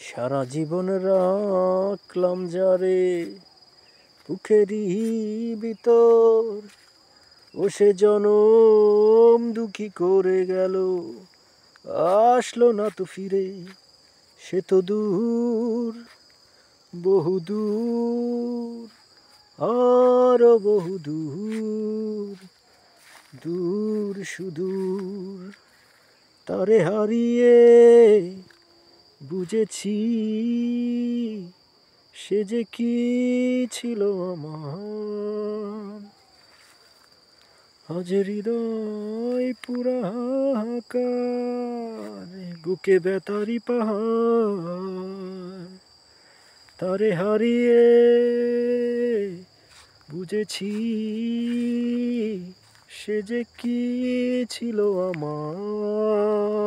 সারা জীবন রাখলাম যারে বুকেরই ভিতর, ও সে জনম দুঃখী করে গেল, আসলো না তো ফিরে। সে তো দূর, বহুদূর, আরো বহুদূর, দূর সুদূর। তারে হারিয়ে বুঝেছি সে যে কি ছিল আমার। আজ হৃদয় পুরা হাহাকার, বুকে ব্যথারি পাহাড়। তারে হারিয়ে বুঝেছি সে যে কি ছিল আমার।